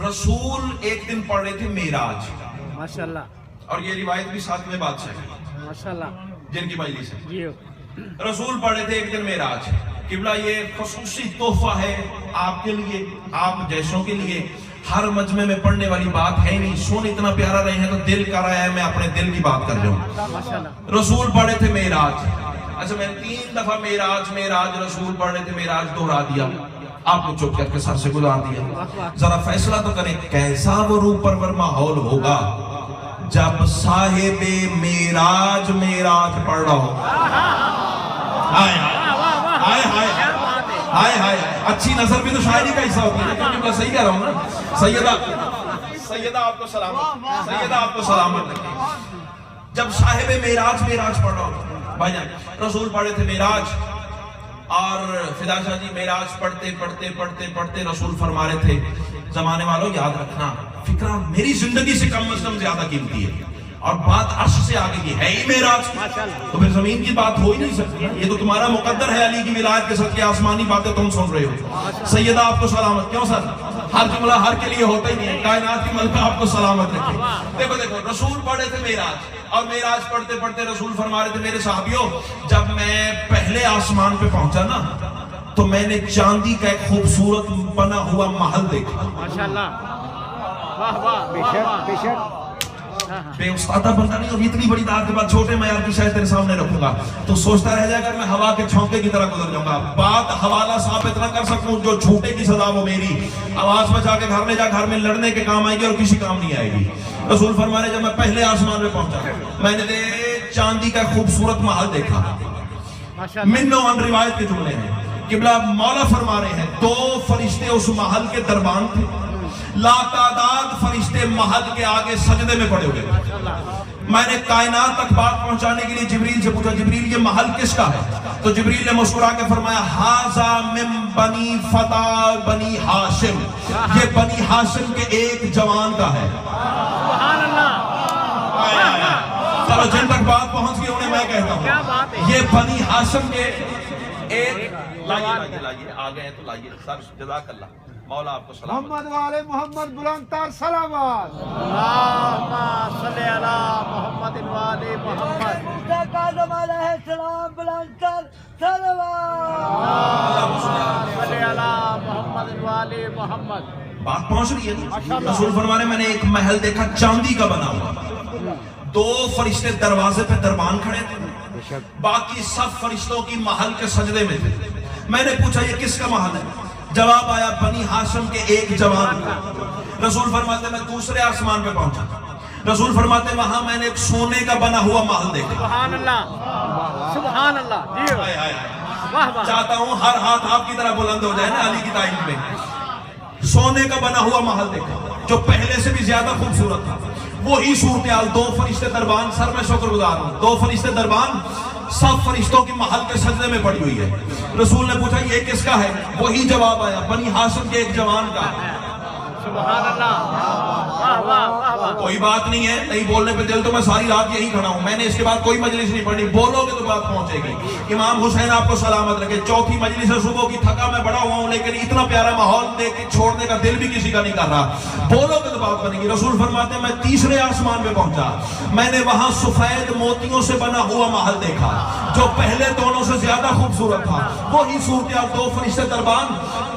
رسول ایک دن پڑھ رہے تھے معراج، ماشاءاللہ، اور یہ روایت بھی ساتھ میں بادشاہ ہے ماشاءاللہ جن کی مجلس ہے. جی. رسول پڑھ رہے تھے ایک دن معراج. قبلہ یہ خصوصی تحفہ ہے آپ کے لیے، آپ جیسوں کے لیے. ہر مجمع میں پڑھنے والی بات ہے نہیں. سن اتنا پیارا رہے ہیں تو دل کر رہا ہے میں اپنے دل کی بات کر جاؤں. رسول پڑھے تھے معراج. اچھا میں نے 3 دفعہ معراج رسول پڑھ رہے تھے معراج دہرا دیا، آپ کو چپ کر کے سر سے گزار دیا. ذرا فیصلہ تو کریں کیسا وہ روح پرور ماحول ہوگا جب صاحب معراج پڑھ رہا ہو. ہائے ہائے ہائے ہائے ہائے. اچھی نظر بھی تو شاعری کا حصہ ہوتی ہے. کیونکہ صحیح کہہ رہا ہوں نا. سیدہ آپ کو سلامت، سیدہ آپ کو سلامت رکھیں. جب صاحب معراج پڑھ رہا ہو بھائی جان، رسول پڑھے تھے معراج. اور فدا شاہ جی معراج پڑھتے رسول فرما رہے تھے زمانے والوں یاد رکھنا فکرہ میری زندگی سے کم از کم زیادہ قیمتی ہے، اور بات عرش سے آگے کی ہے ہی معراج، تو پھر زمین کی بات ہو ہی نہیں سکتی. یہ تو تمہارا مقدر ہے علی کی ولایت کے صدقے، آسمانی باتیں تم سن رہے ہو. سیدہ آپ کو سلامت. کیوں سر ہر جملہ ہر کے لیے ہوتا ہی نہیں ہے. کائنات کی ملکہ آپ کو سلامت رکھے. دیکھو رسول پڑھے تھے معراج، اور معراج پڑھتے رسول فرما رہے تھے میرے صحابیوں جب میں پہلے آسمان پہ پہنچا نا تو میں نے چاندی کا ایک خوبصورت بنا ہوا محل دیکھا. ماشاءاللہ، واہ واہ، بے شک. بے استادہ بندہ نہیں، اور اتنی بڑی دعوت کے بعد چھوٹے معیار کی شاید تیرے سامنے رکھوں گا تو سوچتا رہ جائے گا میں ہوا کے چھونکے کی طرح گزر جاؤں گا. بات حوالہ ثابت نہ کر سکوں، جو جھوٹے کی سزا وہ میری. آواز بچا کے گھر میں جا، گھر میں لڑنے کے کام آئے گی اور کسی کام نہیں آئے گی. رسول فرما رہے جب میں پہلے آسمان پہ پہنچا میں نے چاندی کا خوبصورت محل دیکھا. منو ان روایت کے جملے ہیں. قبلہ مولا فرما رہے ہیں 2 فرشتے اس محل کے دربان تھے. لا تعداد فرشتے محل کے آگے سجدے میں پڑے ہوئے تھے. میں نے کائنات تک بات پہنچانے کے لیے جبریل سے پوچھا جبریل یہ محل کس کا ہے؟ تو جبریل نے مسکرا کے فرمایا ھذا من بنی فتح بنی ہاشم، یہ بنی ہاشم کے ایک جوان کا ہے. سبحان اللہ. چلو جن تک بات پہنچ گئی انہیں میں کہتا ہوں یہ بنی ہاشم کے ایک لائیے آگئے ہیں تو لائیے سر. جزاک اللہ. مولا آپ کو سلامت. محمد والے محمد بلندتر سلامات. اللہم صلی علی محمد والے محمد. کاظم علیہ السلام بلندتر سلامات. اللہم صلی علی محمد والے محمد. بات پہنچ رہی ہے. رسول فرمانے میں نے ایک محل دیکھا چاندی کا بنا ہوا. 2 فرشتے دروازے پہ دربان کھڑے تھے، باقی سب فرشتوں کی محل کے سجدے میں تھے. میں نے پوچھا یہ کس کا محل ہے؟ جواب آیا بنی ہاشم کے ایک جوان کا. رسول فرماتے میں دوسرے آسمان پہ پہنچا. رسول فرماتے وہاں میں نے ایک سونے کا بنا ہوا محل دیکھا. سبحان اللہ، سبحان اللہ. چاہتا ہوں ہر ہاتھ آپ کی طرح بلند ہو جائے نا علی کی تعریف میں. سونے کا بنا ہوا محل دیکھا جو پہلے سے بھی زیادہ خوبصورت تھا. وہی صورتحال 2 فرشتے دربان. سر میں شکر گزار ہوں 2 فرشتے دربان سب فرشتوں کی محل کے سجدے میں پڑی ہوئی ہے. رسول نے پوچھا یہ کس کا ہے؟ وہی جواب آیا بنی ہاشم کے ایک جوان کا. سبحان اللہ. کوئی بات نہیں ہے نہیں بولنے پہ دل تو میں ساری رات یہی کھڑا ہوں. میں نے اس کے بعد کوئی مجلس نہیں پڑھنی. بولو گے تو بات پہنچے گی. امام حسین آپ کو سلامت رکھے. 4تھی مجلس صبح کی تھکا میں بڑا ہوا ہوں لیکن اتنا پیارا ماحول دیکھ کے چھوڑنے کا دل بھی کسی کا نہیں کر رہا. بولو گے تو بات بنے گی. رسول فرماتے ہیں میں تیسرے آسمان پہ پہنچا. میں نے وہاں سفید موتیوں سے بنا ہوا محل دیکھا جو پہلے دونوں سے زیادہ خوبصورت تھا. وہی صورتحال 2 فرشتے دربان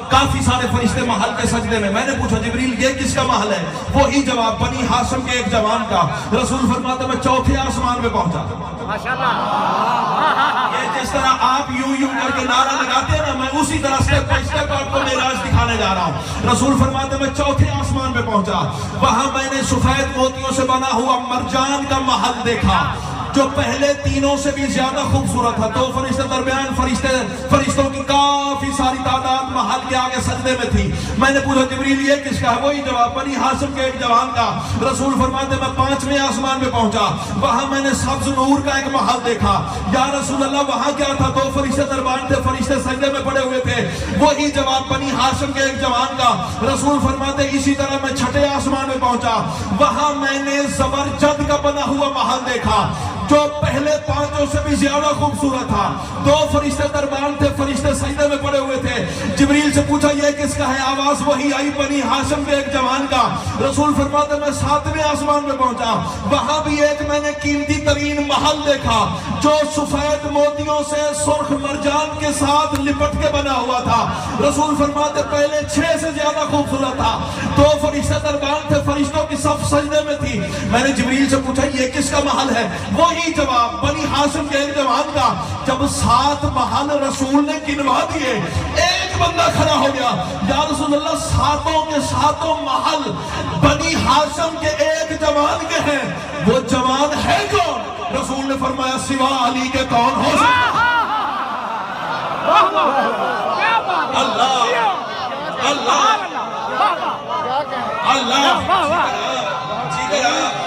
کافی سارے فرشتے محل کے سجدے میں. میں نے پوچھا جبریل یہ کس کا محل ہے؟ وہی جواب بنی ہاشم کے ایک جوان کا. رسول فرماتے میں 4تھے آسمان پہ پہنچا. ماشاءاللہ. یہ جس طرح آپ یوں کر کے نعرہ لگاتے ہیں نا میں اسی طرح سٹیپ بائی سٹیپ آپ کو معراج دکھانے جا رہا ہوں. رسول فرماتے میں 4تھے آسمان پہ پہنچا. وہاں میں نے سفید موتیوں سے بنا ہوا مرجان کا محل دیکھا جو پہلے 3 سے بھی زیادہ خوبصورت تھا. 2 فرشتے درمیان فرشتوں کی کافی ساری تعداد محل کے آگے سجدے میں تھی. میں نے پوچھا جبریل یہ کس کا ہے؟ وہی جواب بنی ہاشم کے ایک جوان کا. رسول فرماتے میں 5ویں آسمان پہ پہنچا. وہاں میں نے سبز نور کا ایک محل دیکھا. یا رسول اللہ وہاں کیا تھا؟ 2 فرشتے دربان تھے، فرشتے سجدے میں پڑے ہوئے تھے. وہی جواب بنی ہاشم کے ایک جوان کا. رسول فرماتے اسی طرح میں 6ٹھے آسمان پہ پہنچا. وہاں میں نے زبرجد کا بنا ہوا محل دیکھا جو پہلے پانچوں سے بھی زیادہ خوبصورت تھا. 2 فرشتے دربان تھے, فرشتے سجدے میں پڑے ہوئے تھے. جبریل سے پوچھا یہ کس کا ہے؟ آواز وہی آئی بنی ہاشم کے ایک جوان کا. رسول فرماتے میں 7ویں آسمان میں پہنچا, وہاں بھی ایک میں نے قیمتی ترین محل دیکھا جو سفید موتیوں سے سرخ مرجان کے ساتھ لپٹ کے بنا ہوا تھا. رسول فرماتے پہلے 6 سے زیادہ خوبصورت تھا. 2 فرشتے دربان تھے, فرشتوں کی صف سجدے میں تھی. میں نے جبریل سے پوچھا یہ کس کا محل ہے؟ وہی جواب بنی ہاشم کے ایک جوان کا. جب 7 محل رسول نے گنوا دیے, ایک بندہ کھڑا ہو گیا, یا رسول اللہ 7 کے 7 محل بنی ہاشم کے ایک جوان کے ہیں, وہ جوان ہے کون؟ رسول نے فرمایا سوا علی کے کون ہو سکتا؟ اللہ اللہ اللہ